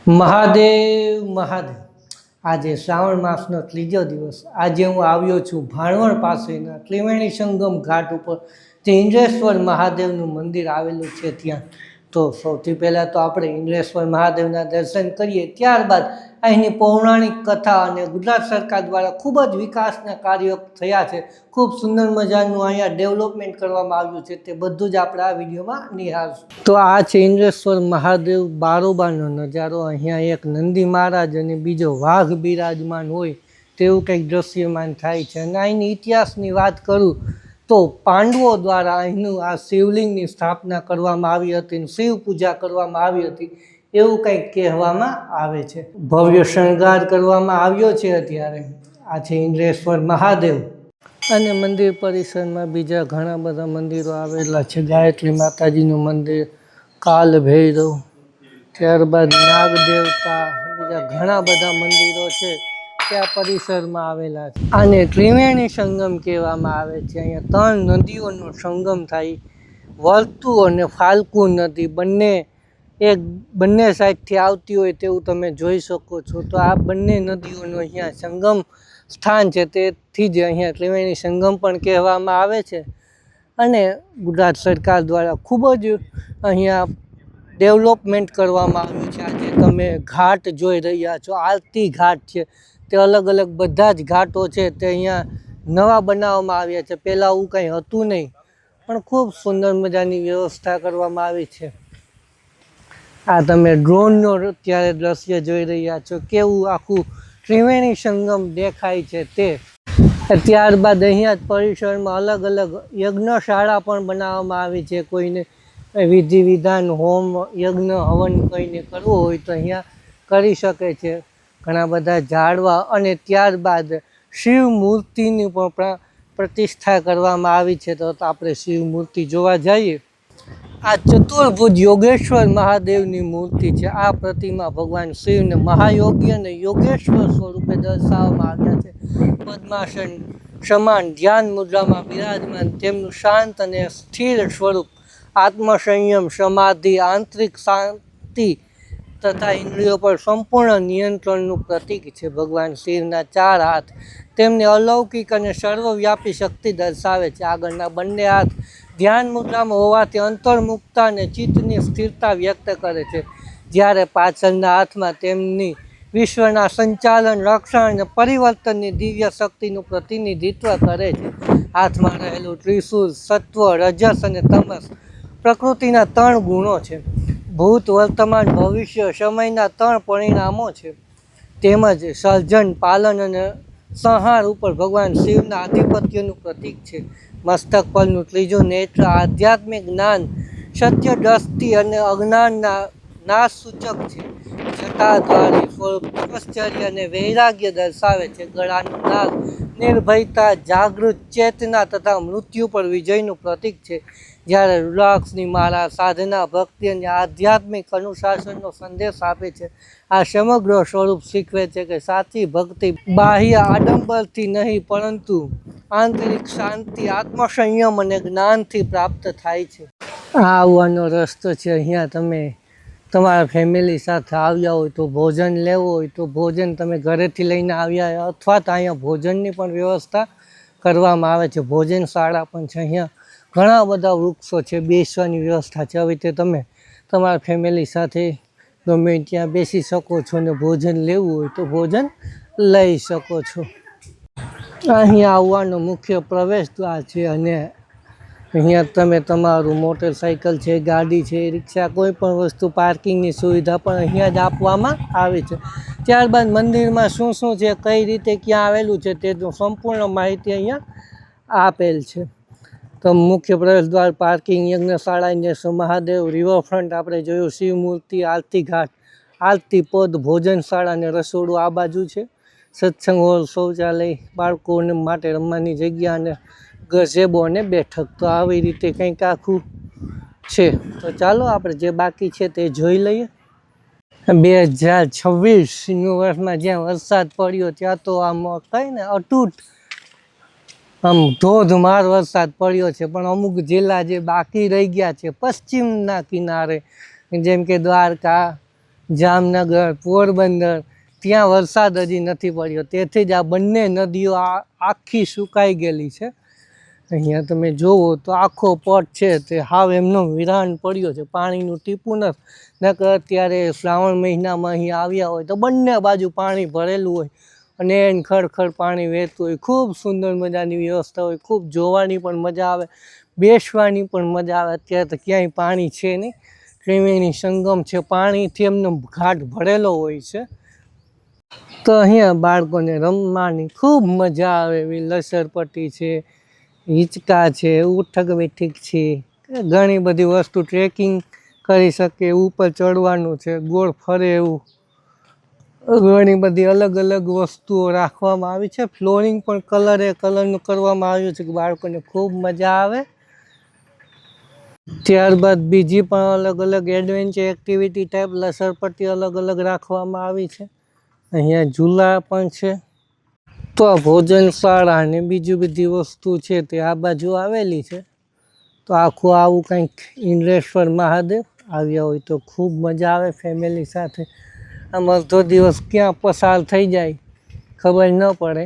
મહાદેવ મહાદેવ આજે શ્રાવણ માસનો ત્રીજો દિવસ આજે હું આવ્યો છું ભાણવડ પાસેના ત્રિવેણી સંગમ ઘાટ ઉપર જે ઇન્દ્રેશ્વર મહાદેવનું મંદિર આવેલું છે ત્યાં તો સૌથી પહેલાં તો આપણે ઇન્દ્રેશ્વર મહાદેવના દર્શન કરીએ, ત્યારબાદ અહીંની પૌરાણિક કથા અને ગુજરાત સરકાર દ્વારા ખૂબ જ વિકાસના કાર્યો થયા છે, ખૂબ સુંદર મજાનું અહીંયા ડેવલપમેન્ટ કરવામાં આવ્યું છે, તે બધું જ આપણે આ વિડીયોમાં નિહાળશું. તો આ છે ઇન્દ્રેશ્વર મહાદેવ બારોબારનો નજારો. અહીંયા એક નંદી મહારાજ અને બીજો વાઘ બિરાજમાન હોય તેવું કંઈક દ્રશ્યમાન થાય છે. અને અહીંની ઇતિહાસની વાત કરું તો પાંડવો દ્વારા અહીંનું આ શિવલિંગની સ્થાપના કરવામાં આવી હતી, શિવ પૂજા કરવામાં આવી હતી એવું કંઈક કહેવામાં આવે છે. ભવ્ય શણગાર કરવામાં આવ્યો છે. અત્યારે આ છે ઇન્દ્રેશ્વર મહાદેવ અને મંદિર પરિસરમાં બીજા ઘણા બધા મંદિરો આવેલા છે. ગાયત્રી માતાજીનું મંદિર, કાલ ભૈરવ, ત્યારબાદ નાગ દેવતા, બીજા ઘણા બધા મંદિરો છે ત્યાં પરિસરમાં આવેલા છે. આને ત્રિવેણી સંગમ કહેવામાં આવે છે. અહીંયા ત્રણ નદીઓનો સંગમ થાય, વર્તુ અને ફાલ્ગુ નદી બંને સાઈડથી આવતી હોય તેવું તમે જોઈ શકો છો. તો આ બંને નદીઓનો અહીંયા સંગમ સ્થાન છે, તેથી જ અહીંયા ત્રિવેણી સંગમ પણ કહેવામાં આવે છે. અને ગુજરાત સરકાર દ્વારા ખૂબ જ અહીંયા ડેવલપમેન્ટ કરવામાં આવ્યું છે. આજે તમે ઘાટ જોઈ રહ્યા છો, આરતી ઘાટ છે, તે અલગ અલગ બધા જ ઘાટો છે તે અહીંયા નવા બનાવવામાં આવ્યા છે. પહેલાં આવું કંઈ હતું નહીં, પણ ખૂબ સુંદર મજાની વ્યવસ્થા કરવામાં આવી છે. આ તમે ડ્રોનનો અત્યારે દ્રશ્ય જોઈ રહ્યા છો, કેવું આખું ત્રિવેણી સંગમ દેખાય છે તે. ત્યારબાદ અહીંયા જ પરિસરમાં અલગ અલગ યજ્ઞશાળા પણ બનાવવામાં આવી છે. કોઈને વિધિ વિધાન, હોમ, યજ્ઞ, હવન કોઈને કરવું હોય તો અહીંયા કરી શકે છે. ઘણા બધા ઝાડવા અને ત્યારબાદ શિવ મૂર્તિની પણ પ્રતિષ્ઠા કરવામાં આવી છે. તો આપણે શિવ મૂર્તિ જોવા જઈએ. આ ચતુર્ભુજ યોગેશ્વર મહાદેવની મૂર્તિ છે. આ પ્રતિમા ભગવાન શિવને મહાયોગી અને યોગેશ્વર સ્વરૂપે દર્શાવવામાં આવ્યા છે. પદ્માસન સમાન ધ્યાન મુદ્રામાં બિરાજમાન તેમનું શાંત અને સ્થિર સ્વરૂપ આત્મસંયમ, સમાધિ, આંતરિક શાંતિ તથા ઇન્દ્રિયો પર સંપૂર્ણ નિયંત્રણનું પ્રતીક છે. ભગવાન શિવના 4 હાથ તેમની અલૌકિક અને સર્વવ્યાપી શક્તિ દર્શાવે છે. આગળના બંને હાથ ધ્યાન મુદ્રામાં હોવાથી અંતર્મુક્તા અને ચિત્તની સ્થિરતા વ્યક્ત કરે છે, જ્યારે પાછળના હાથમાં તેમની વિશ્વના સંચાલન, રક્ષણ અને પરિવર્તનની દિવ્ય શક્તિનું પ્રતિનિધિત્વ કરે છે. હાથમાં રહેલું ત્રિશૂળ સત્વ, રજસ અને તમસ પ્રકૃતિના 3 ગુણો છે. ભૂત, વર્તમાન, ભવિષ્ય સમયના 3 પરિણામો છે. તેમજ સર્જન, પાલન અને સંહાર ઉપર ભગવાન શિવના આધિપત્યનું પ્રતીક છે. મસ્તક પરનું ત્રીજું નેત્ર આધ્યાત્મિક જ્ઞાન, સત્ય દ્રષ્ટિ અને અજ્ઞાનના નાશ સૂચક છે. જટાધારી સ્વરૂપ તપશ્ચર્ય અને વૈરાગ્ય દર્શાવે છે. ગળાનું નાગ નિર્ભયતા, જાગૃત ચેતના તથા મૃત્યુ પર વિજયનું પ્રતીક છે, જ્યારે રુદ્રાક્ષની માળા સાધના, ભક્તિ અને આધ્યાત્મિક અનુશાસનનો સંદેશ આપે છે. આ સમગ્ર સ્વરૂપ શીખવે છે કે સાચી ભક્તિ બાહ્ય આડંબરથી નહીં પરંતુ આંતરિક શાંતિ, આત્મસંયમ અને જ્ઞાનથી પ્રાપ્ત થાય છે. આ આવવાનો રસ્તો છે. અહીંયા તમે તમારા ફેમિલી સાથે આવ્યા હોય તો ભોજન લેવું હોય તો ભોજન તમે ઘરેથી લઈને આવ્યા હોય અથવા તો અહીંયા ભોજનની પણ વ્યવસ્થા કરવામાં આવે છે. ભોજનશાળા પણ છે. અહીંયા ઘણા બધા વૃક્ષો છે, બેસવાની વ્યવસ્થા છે. હવે તે તમે તમારા ફેમિલી સાથે ગમે ત્યાં બેસી શકો છો અને ભોજન લેવું હોય તો ભોજન લઈ શકો છો. અહીંયા આવવાનો મુખ્ય પ્રવેશ દ્વાર છે અને અહીંયા તમે તમારું મોટરસાઇકલ છે, ગાડી છે, રિક્ષા, કોઈ પણ વસ્તુ પાર્કિંગની સુવિધા પણ અહીંયા જ આપવામાં આવે છે. ત્યારબાદ મંદિરમાં શું શું છે, કઈ રીતે ક્યાં આવેલું છે તેનું સંપૂર્ણ માહિતી અહીંયા આપેલ છે. તો મુખ્ય પ્રવેશ દ્વાર, પાર્કિંગ, યજ્ઞશાળા, ઇન્દ્રેશ્વર મહાદેવ, રિવરફ્રન્ટ આપણે જોયું, શિવ મૂર્તિ, આરતી ઘાટ, આરતી પદ, ભોજનશાળા અને રસોડું આ બાજુ છે. સત્સંગ હોલ, શૌચાલય, બાળકોને માટે રમવાની જગ્યા અને ગઝેબો અને બેઠક. તો આવી રીતે કંઈક આખું છે. તો ચાલો આપણે જે બાકી છે તે જોઈ લઈએ. 2026 વર્ષમાં જ્યાં વરસાદ પડ્યો ત્યાં તો આમ કઈ ને અતૂટ આમ ધોધમાર વરસાદ પડ્યો છે. પણ અમુક જિલ્લા જે બાકી રહી ગયા છે પશ્ચિમના કિનારે, જેમ કે દ્વારકા, જામનગર, પોરબંદર ત્યાં વરસાદ હજી નથી પડ્યો, તેથી જ આ બંને નદીઓ આખી સુકાઈ ગયેલી છે. અહીંયા તમે જુઓ તો આખો પટ છે તે હાવ એમનો વિરાન પડ્યો છે, પાણીનું ટીપું નથી. નકર અત્યારે શ્રાવણ મહિનામાં અહીં આવ્યા હોય તો બંને બાજુ પાણી ભરેલું હોય અને એને ખડખડ પાણી વહેતું હોય. ખૂબ સુંદર મજાની વ્યવસ્થા હોય, ખૂબ જોવાની પણ મજા આવે, બેસવાની પણ મજા આવે. અત્યારે તો ક્યાંય પાણી છે નહીં, ત્રિવેણી સંગમ છે, પાણીથી એમનો ઘાટ ભરેલો હોય છે. તો અહીંયા બાળકોને રમવાની ખૂબ મજા આવે એવી લસરપટ્ટી છે, હિંચકા છે, ઉઠક બેઠક છે, ઘણી બધી વસ્તુ, ટ્રેકિંગ કરી શકે, ઉપર ચડવાનું છે, ગોળ ફરે એવું ઘણી બધી અલગ અલગ વસ્તુઓ રાખવામાં આવી છે. ફ્લોરિંગ પણ કલરનું કરવામાં આવ્યું છે કે બાળકોને ખૂબ મજા આવે. ત્યારબાદ બીજી પણ અલગ અલગ એડવેન્ચર એક્ટિવિટી ટાઈપ લસરપટ્ટી અલગ અલગ રાખવામાં આવી છે. અહીંયા ઝૂલા પણ છે. તો આ ભોજનશાળા અને બીજી બધી વસ્તુ છે તે આ બાજુ આવેલી છે. તો આખું આવું કંઈક ઇન્દ્રેશ્વર મહાદેવ, આવ્યા હોય તો ખૂબ મજા આવે ફેમિલી સાથે. આમ અડધો દિવસ ક્યાં પસાર થઈ જાય ખબર ન પડે.